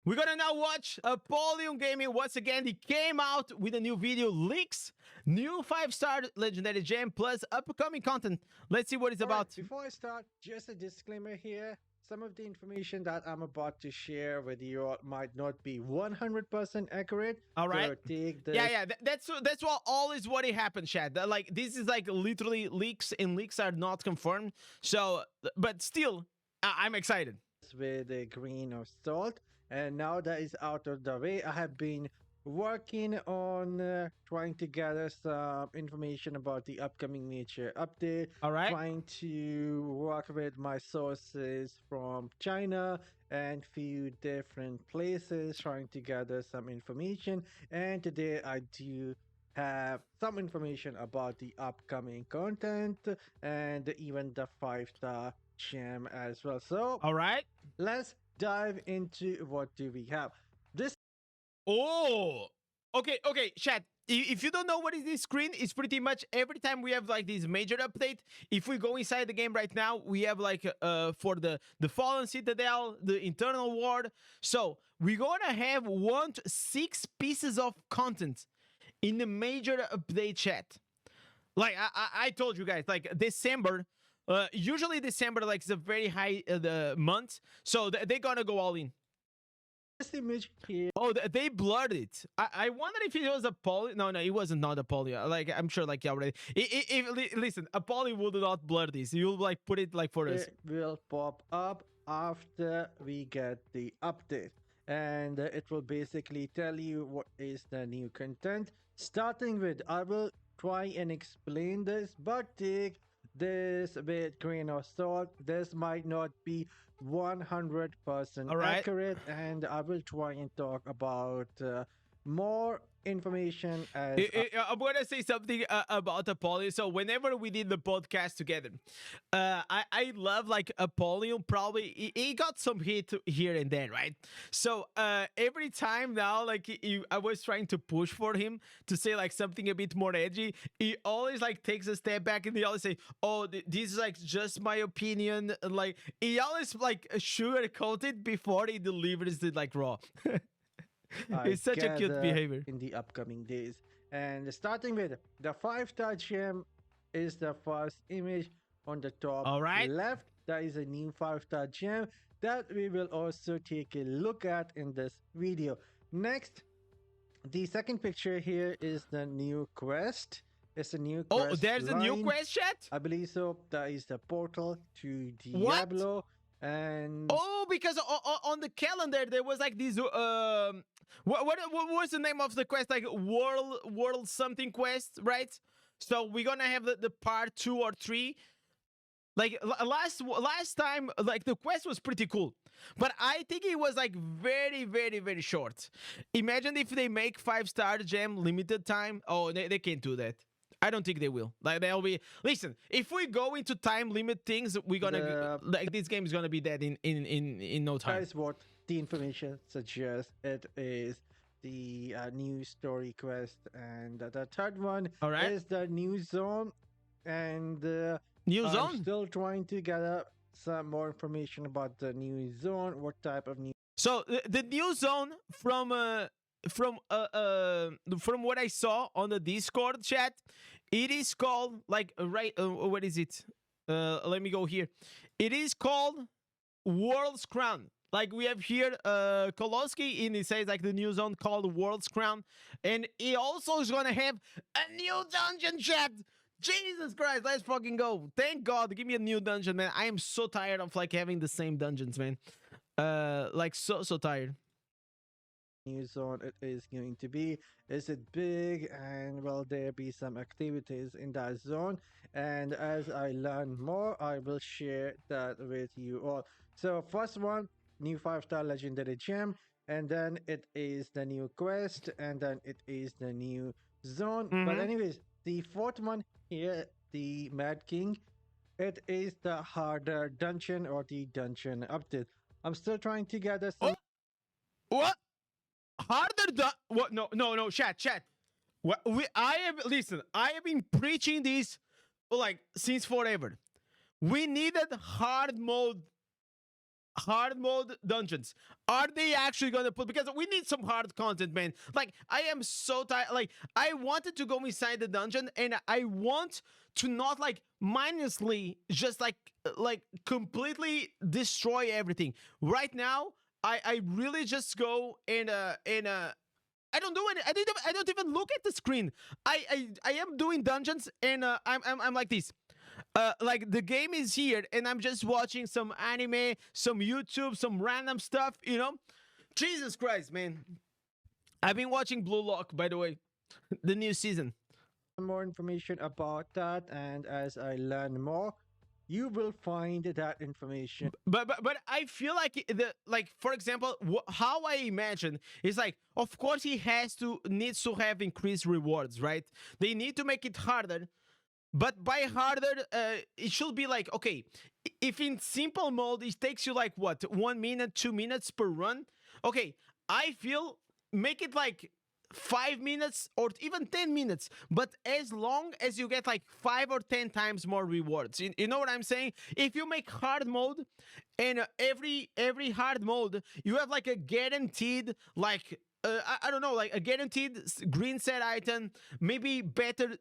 We're gonna now watch Apollyon Gaming once again. He came out with a new video, leaks, new 5-star legendary gem, plus upcoming content. Let's see what it's about. Before I start, just a disclaimer here. Some of the information that I'm about to share with you all might not be 100% accurate. All right. So take this. Yeah. That's what always what it happens, Chad. Like this is like literally leaks, and leaks are not confirmed. So, but still, I'm excited. With a grain of salt. And now that is out of the way, I have been working on trying to gather some information about the upcoming nature update. All right. Trying to work with my sources from China and few different places, trying to gather some information. And today I do have some information about the upcoming content and even the 5-star gem as well. So, all right, let's dive into what do we have. This. Oh, okay, chat. If you don't know what is this screen, it's pretty much every time we have like this major update. If we go inside the game right now, we have like for the Fallen Citadel, the Internal Ward. So we're gonna have 6 pieces of content in the major update, chat. Like I told you guys, like December. Usually December like is a very high the month, so they're gonna go all in. This image here. Oh, they blurred it. I wonder if it was a poly. No, it wasn't not a poly. Like I'm sure, like already. Listen, a poly would not blur this. You'll like put it like for us. It will pop up after we get the update, and it will basically tell you what is the new content. Starting with, I will try and explain this, but take this with grain of salt. This might not be 100% accurate, and I will try and talk about more information as I'm gonna say something about Apollyon. So whenever we did the podcast together, I love like Apollyon. Probably he got some hit here and there, right? So every time now, like I was trying to push for him to say like something a bit more edgy. He always like takes a step back and he always say, "Oh, this is like just my opinion." Like he always like sugarcoat it before he delivers it like raw. It's such a cute behavior in the upcoming days. And starting with the 5-star gem is the first image on the top left. That is a new 5-star gem that we will also take a look at in this video. Next, the second picture here is the new quest. It's a new quest. Oh, there's a new quest, chat? I believe so. That is the portal to Diablo. What? And because on the calendar there was like this what was the name of the quest, like world something quest, right? So we're gonna have the part 2 or 3. Like last time, like the quest was pretty cool, but I think it was like very short. Imagine if they make 5-star gem limited time. Oh, they can't do that. I don't think they will. Like they'll be. Listen, if we go into time limit things, we're gonna like this game is gonna be dead in no time. That is what the information suggests. It is the new story quest, and the third one is the new zone. And new zone. I'm still trying to gather some more information about the new zone. What type of new? So the new zone from what I saw on the Discord chat, it is called like what is it? Let me go here. It is called World's Crown. Like we have here Koloski, and it says like the new zone called World's Crown, and it also is gonna have a new dungeon, chat. Jesus Christ, let's fucking go. Thank God, give me a new dungeon, man. I am so tired of like having the same dungeons, man. Like so tired. New zone it is going to be. Is it big, and will there be some activities in that zone? And as I learn more, I will share that with you all. So first one, new 5-star legendary gem, and then it is the new quest, and then it is the new zone. But anyways, the fourth one here, the Mad King, it is the harder dungeon or the dungeon update. I'm still trying to gather some. What? Harder what? No, chat. What I have been preaching this like since forever. We needed hard mode hard mode dungeons. Are they actually gonna put, because we need some hard content, man. Like I am so tired. Like I wanted to go inside the dungeon and I want to not like mindlessly just like completely destroy everything. Right now, I really just go and I don't do it. I don't even look at the screen. I am doing dungeons and I'm like this. Like the game is here and I'm just watching some anime, some YouTube, some random stuff, you know? Jesus Christ, man. I've been watching Blue Lock, by the way, the new season. More information about that, and as I learn more, you will find that information But I feel like the like for example, how I imagine is like, of course he needs to have increased rewards, right? They need to make it harder. But by harder, it should be like, okay, if in simple mode it takes you like what, 1 minute, 2 minutes per run, okay, I feel make it like 5 minutes or even 10 minutes, but as long as you get like 5 or 10 times more rewards. You know what I'm saying? If you make hard mode and every hard mode, you have like a guaranteed like I don't know, like a guaranteed green set item, maybe better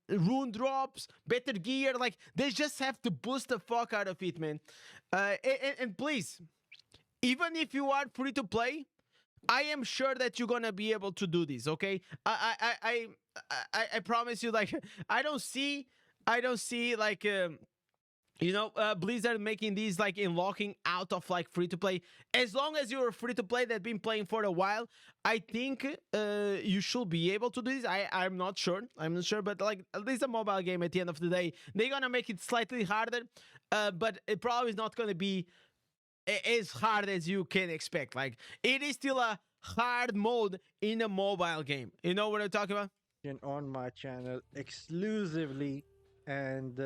rune drops, better gear. Like they just have to boost the fuck out of it, man. And please, even if you are free to play, I am sure that you're gonna be able to do this. Okay, I promise you. Like I don't see like. Blizzard making these like unlocking out of like free to play. As long as you're free to play that been playing for a while, I think you should be able to do this. I'm not sure. I'm not sure, but like at least a mobile game at the end of the day, they're gonna make it slightly harder, but it probably is not gonna be as hard as you can expect. Like it is still a hard mode in a mobile game. You know what I'm talking about? on my channel exclusively, and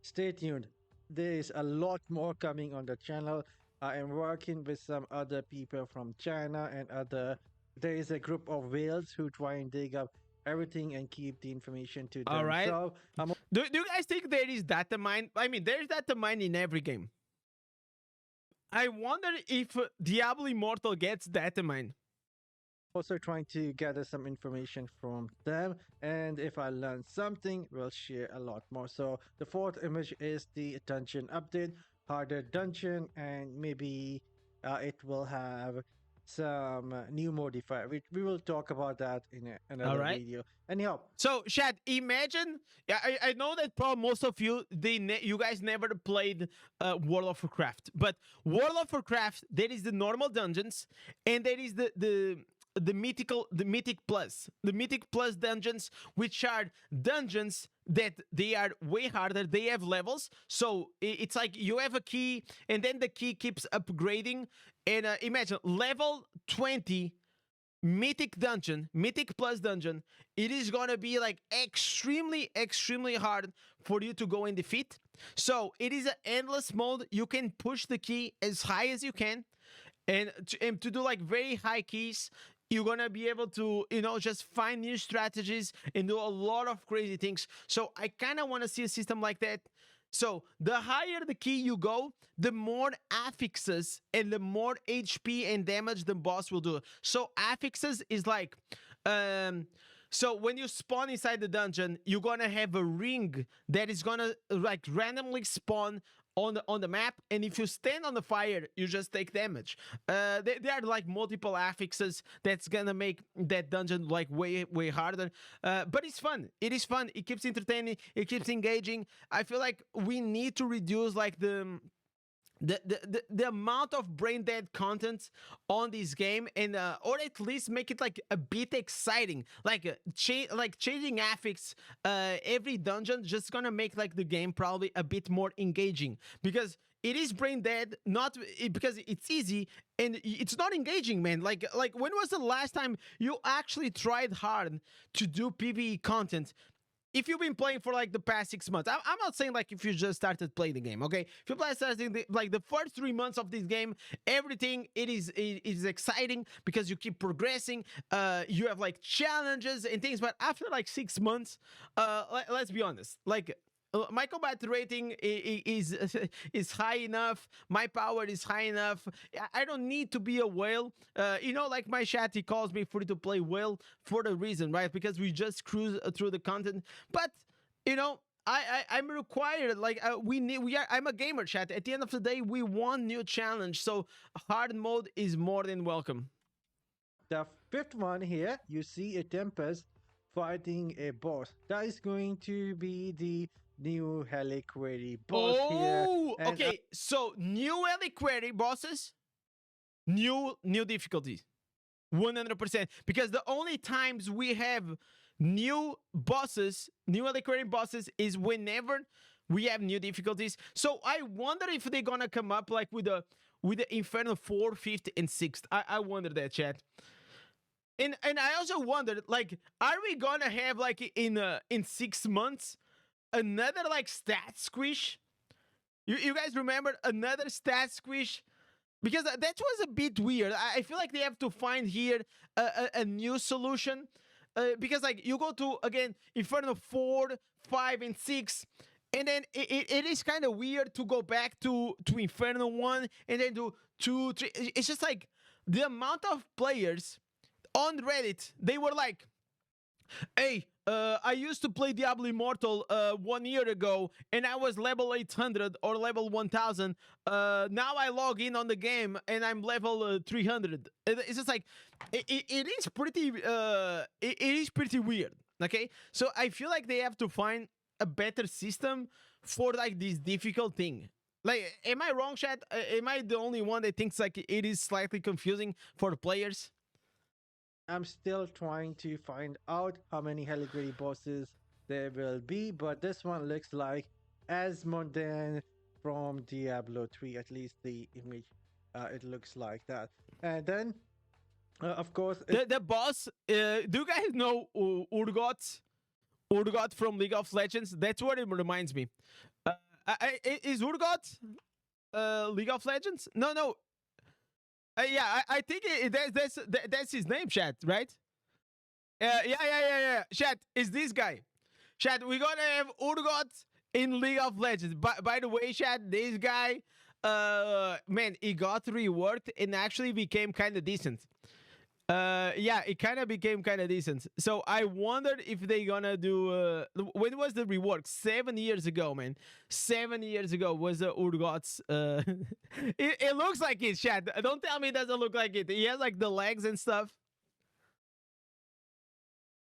stay tuned. There is a lot more coming on the channel. I am working with some other people from China and other. There is a group of whales who try and dig up everything and keep the information to All right. themselves. Do you guys think there is data mine? I mean, there's data mine in every game. I wonder if Diablo Immortal gets data mine. Also trying to gather some information from them, and if I learn something, we'll share a lot more. So the fourth image is the dungeon update, harder dungeon, and maybe it will have some new modifier. We will talk about that in another video. Anyhow, so Shad, imagine. I know that probably most of you you guys never played World of Warcraft, but World of Warcraft, there is the normal dungeons and there is the mythic plus dungeons, which are dungeons that they are way harder. They have levels, so it's like you have a key and then the key keeps upgrading. And imagine level 20 mythic plus dungeon, it is gonna be like extremely hard for you to go and defeat. So it is an endless mode. You can push the key as high as you can, and to do like very high keys, you're gonna be able to, just find new strategies and do a lot of crazy things. So I kind of want to see a system like that. So the higher the key you go, the more affixes and the more HP and damage the boss will do. So affixes is like, so when you spawn inside the dungeon, you're gonna have a ring that is gonna like randomly spawn on the map, and if you stand on the fire, you just take damage. There are like multiple affixes that's gonna make that dungeon like way harder. But it's fun. It is fun. It keeps entertaining. It keeps engaging. I feel like we need to reduce like the amount of brain dead content on this game, and or at least make it like a bit exciting, like changing affix every dungeon, just gonna make like the game probably a bit more engaging, because it is brain dead, not because it's easy and it's not engaging, man. Like when was the last time you actually tried hard to do PvE content? If you've been playing for like the past 6 months, I'm not saying like if you just started playing the game, okay? If you play starting like the first 3 months of this game, everything it is exciting because you keep progressing. You have like challenges and things, but after like 6 months, let's be honest, like My combat rating is is high enough. My power is high enough. I don't need to be a whale. Like my chat, he calls me free to play whale for the reason, right? Because we just cruise through the content. But you know, I'm required. Like we are. I'm a gamer, chat. At the end of the day, we want new challenge. So hard mode is more than welcome. The fifth one here, you see a Tempest fighting a boss. That is going to be the new Helliquary boss here. Oh, And okay. So new Helliquary bosses, new difficulties, 100%. Because the only times we have new bosses, new Helliquary bosses, is whenever we have new difficulties. So I wonder if they're gonna come up like with the Inferno 4, 5th, and 6th. I wonder that, chat. And I also wondered, like, are we gonna have like in 6 months another like stat squish? You guys remember another stat squish? Because that was a bit weird. I feel like they have to find here a new solution. Because like you go to again Inferno 4, 5, and 6, and then it is kind of weird to go back to Inferno 1 and then do 2, 3. It's just like the amount of players on Reddit, they were like, hey, I used to play Diablo Immortal 1 year ago, and I was level 800 or level 1000. Now I log in on the game, and I'm level 300. It's just like it is pretty. It is pretty weird. Okay, so I feel like they have to find a better system for like this difficult thing. Like, am I wrong, chat? Am I the only one that thinks like it is slightly confusing for the players? I'm still trying to find out how many Helliquary bosses there will be, but this one looks like as modern from Diablo 3, at least the image. It looks like that. And then, of course, The boss. Do you guys know Urgot? Urgot from League of Legends. That's what it reminds me. Is Urgot League of Legends? No, no. Yeah, I think that's his name, chat, right? Yeah. Chat, is this guy. Chat, we're gonna have Urgot in League of Legends. By the way, chat, this guy, man, he got reworked and actually became kind of decent. Yeah, it kind of became kind of decent. So I wondered if they gonna do. When was the rework? 7 years ago, man. 7 years ago was the Urgot's. It looks like it, chat. Don't tell me it doesn't look like it. He has like the legs and stuff.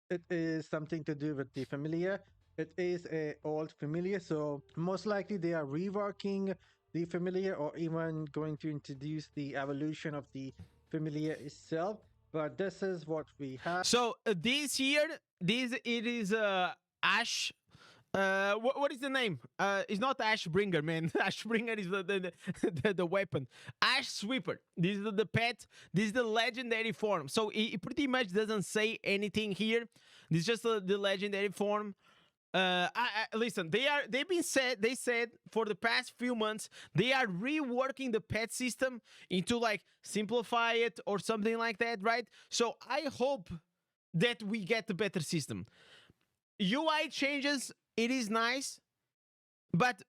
it is something to do with the familiar. It is a old familiar, so most likely they are reworking the familiar or even going to introduce the evolution of the familiar itself. But this is what we have. So this year, it is Ash. What is the name? It's not Ashbringer, man. Ashbringer is the weapon. Ash Sweeper. This is the pet. This is the legendary form. So it pretty much doesn't say anything here. This is just the legendary form. Listen, they said for the past few months they are reworking the pet system into like simplify it or something like that, right? So I hope that we get a better system. UI changes, it is nice, but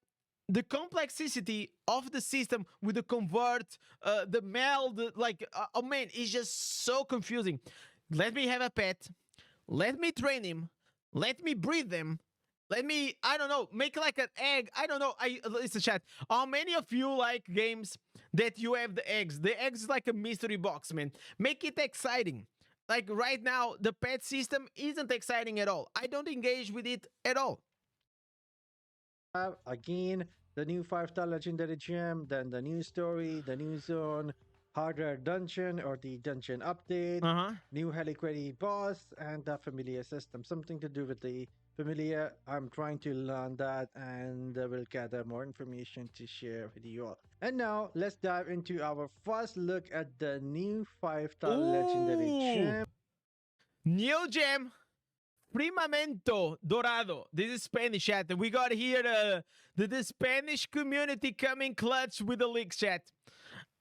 the complexity of the system with the convert, the meld, like oh man, it's just so confusing. Let me have a pet, let me train him, let me breed them. Let me, I don't know, make like an egg. I don't know. Listen, chat. How many of you like games that you have the eggs? The eggs is like a mystery box, man. Make it exciting. Like right now, the pet system isn't exciting at all. I don't engage with it at all. Again, the new 5-star legendary gem, then the new story, the new zone, harder dungeon or the dungeon update, new Helliquary boss, and the familiar system. Something to do with the familiar. I'm trying to learn that and will gather more information to share with you all. And now let's dive into our first look at the new 5-star legendary gem. New gem. Primamento Dorado. This is Spanish chat. We got here the Spanish community coming clutch with the leaks, chat.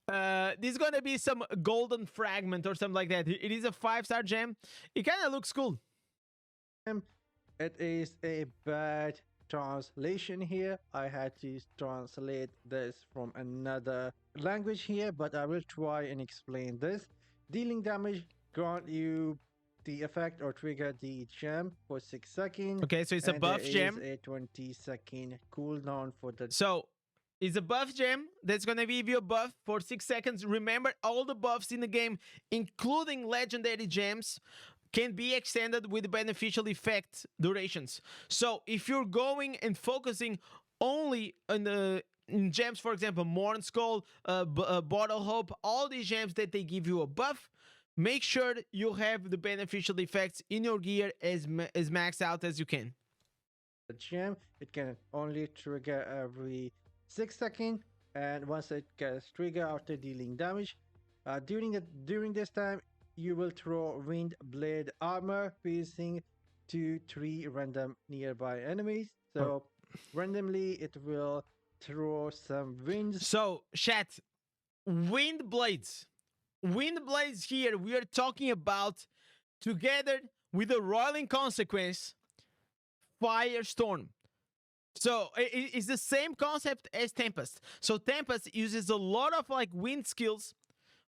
This is gonna be some golden fragment or something like that. It is a 5-star gem. It kind of looks cool. It is a bad translation here. I had to translate this from another language here, but I will try and explain this. Dealing damage grant you the effect or trigger the gem for 6 seconds, Okay, so it's a and there buff is gem. a 20-second cooldown for the So it's a buff gem that's gonna give you a buff for 6 seconds. Remember, all the buffs in the game, including legendary gems, can be extended with beneficial effect durations. So if you're going and focusing only on the in gems, for example, Morn Skull, Bottle Hope, all these gems that they give you a buff, make sure you have the beneficial effects in your gear as maxed out as you can. gem. It can only trigger every 6 seconds, and once it gets triggered after dealing damage, during this time, you will throw wind blade armor piercing to 3 random nearby enemies. So randomly, it will throw some winds. So, chat, wind blades. Wind blades here, we are talking about together with the roiling consequence, firestorm. So it's the same concept as Tempest. So Tempest uses a lot of like wind skills.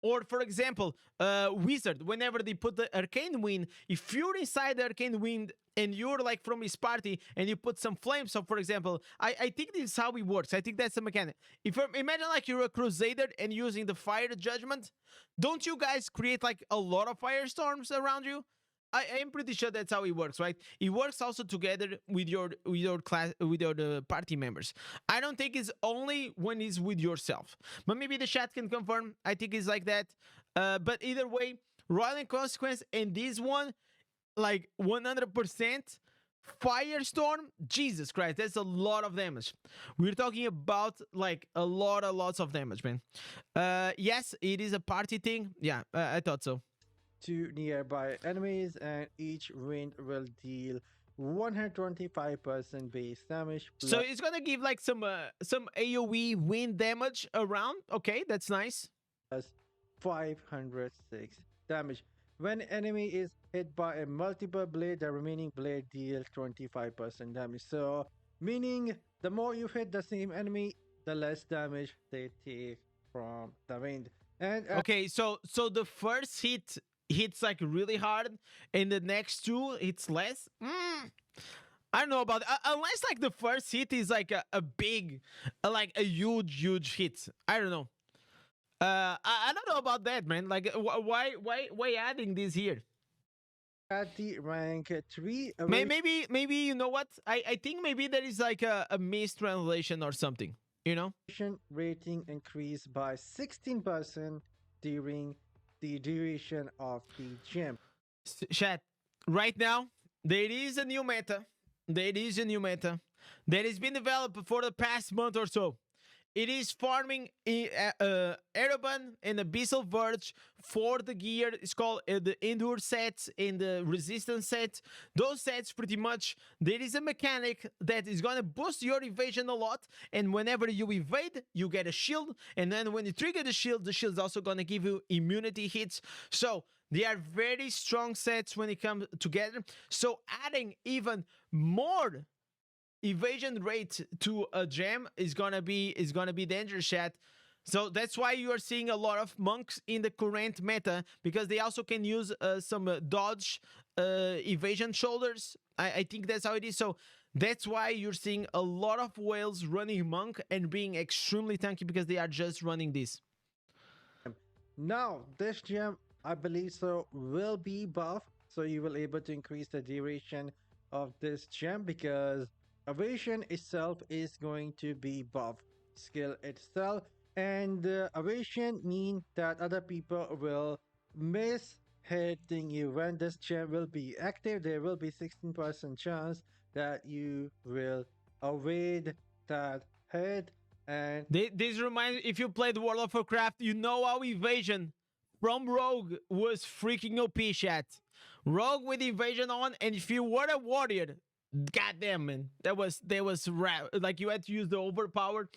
Or for example, Wizard, whenever they put the Arcane Wind, if you're inside the Arcane Wind and you're like from his party and you put some flames, so for example, I think this is how it works. I think that's the mechanic. If imagine like you're a Crusader and using the Fire Judgment, don't you guys create like a lot of firestorms around you? I am pretty sure that's how it works, right? It works also together with your class with your party members. I don't think it's only when it's with yourself, but maybe the chat can confirm. I think it's like that. But either way, Roiling Consequence and this one, like 100% Firestorm. Jesus Christ, that's a lot of damage. We're talking about like lots of damage, man. Yes, it is a party thing. Yeah, I thought so. To nearby enemies, and each wind will deal 125% base damage. So it's gonna give like some AOE wind damage around. Okay, that's nice. Plus 506 damage. When enemy is hit by a multiple blade, the remaining blade deals 25% damage. So meaning the more you hit the same enemy, the less damage they take from the wind. And okay, so the first hits like really hard, and the next two hits less. I don't know about unless like the first hit is like a big, like a huge hit. I don't know. I don't know about that, man. Like, why adding this here? at the rank 3, Maybe you know what? I think maybe there is like a mistranslation or something. You know? rating increased by 16% during the duration of the gem. Chat. Right now, there is a new meta. There is a new meta that has been developed for the past month or so. It is farming Ereban and Abyssal Verge for the gear. It's called the Endure sets and the Resistance set. Those sets, pretty much, there is a mechanic that is going to boost your evasion a lot. And whenever you evade, you get a shield. And then when you trigger the shield is also going to give you immunity hits. So they are very strong sets when it comes together. So adding even more evasion rate to a gem is gonna be dangerous, chat. So that's why you are seeing a lot of monks in the current meta, because they also can use some dodge evasion shoulders. I think that's how it is. So that's why you're seeing a lot of whales running monk and being extremely tanky, because they are just running this. Now, this gem, I believe so, will be buffed, so you will able to increase the duration of this gem, because evasion itself is going to be buffed skill itself, and evasion mean that other people will miss hitting you. When this gem will be active, there will be 16% chance that you will evade that hit. And This reminds, if you played World of Warcraft, you know how evasion from Rogue was freaking OP, chat. Rogue with evasion on, and if you were a warrior, goddamn, man, that was like you had to use the overpower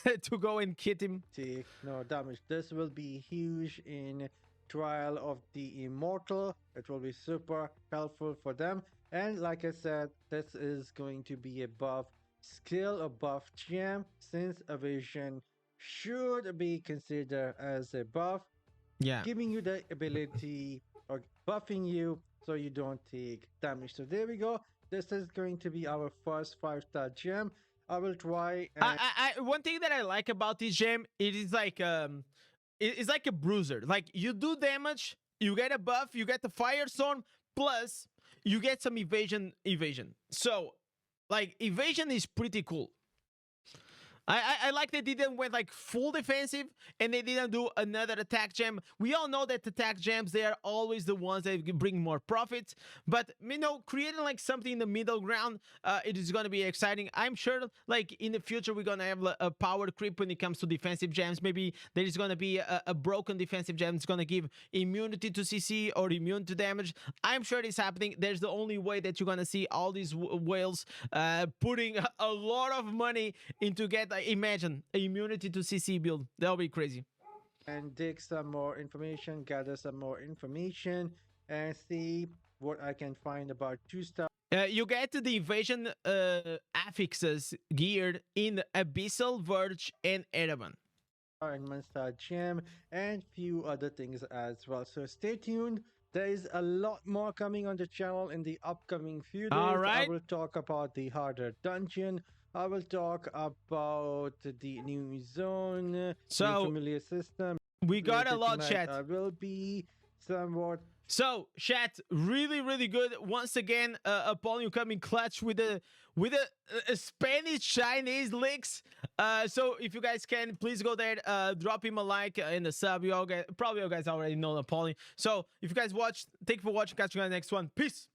to go and hit him. take no damage. This will be huge in Trial of the Immortal. It will be super helpful for them. And like I said, this is going to be a buff skill or buff gem since evasion should be considered as a buff, Yeah. giving you the ability or buffing you so you don't take damage. So there we go. This is going to be our first 5-star gem. I will try and One thing that I like about this gem, it is like it's like a bruiser. Like you do damage, you get a buff, you get the firestorm, plus you get some evasion. So like evasion is pretty cool. I like they didn't went like full defensive and they didn't do another attack gem. We all know that attack gems, they are always the ones that bring more profits, but you know, creating like something in the middle ground, it is going to be exciting. I'm sure like in the future we're going to have a power creep when it comes to defensive gems. Maybe there is going to be a broken defensive gem that's going to give immunity to CC or immune to damage. I'm sure it's happening. There's the only way that you're going to see all these whales putting a lot of money into get imagine immunity to CC build. That'll be crazy. dig some more information, gather some more information, and see what I can find about 2-star You get the invasion affixes geared in Abyssal, Verge, and Ereban. and Monster Gem and few other things as well. So stay tuned. There is a lot more coming on the channel in the upcoming few days. All I right. will talk about the harder dungeon. I will talk about the new zone, new So familiar system. we got a Later lot, tonight, chat. I will be somewhat So, chat, really good. Once again, Apollyon coming clutch with a Spanish Chinese licks. So if you guys can, please go there, drop him a like and a sub. You all guys, probably you guys already know Apollyon. So if you guys watch, thank you for watching. Catch you guys next one. Peace.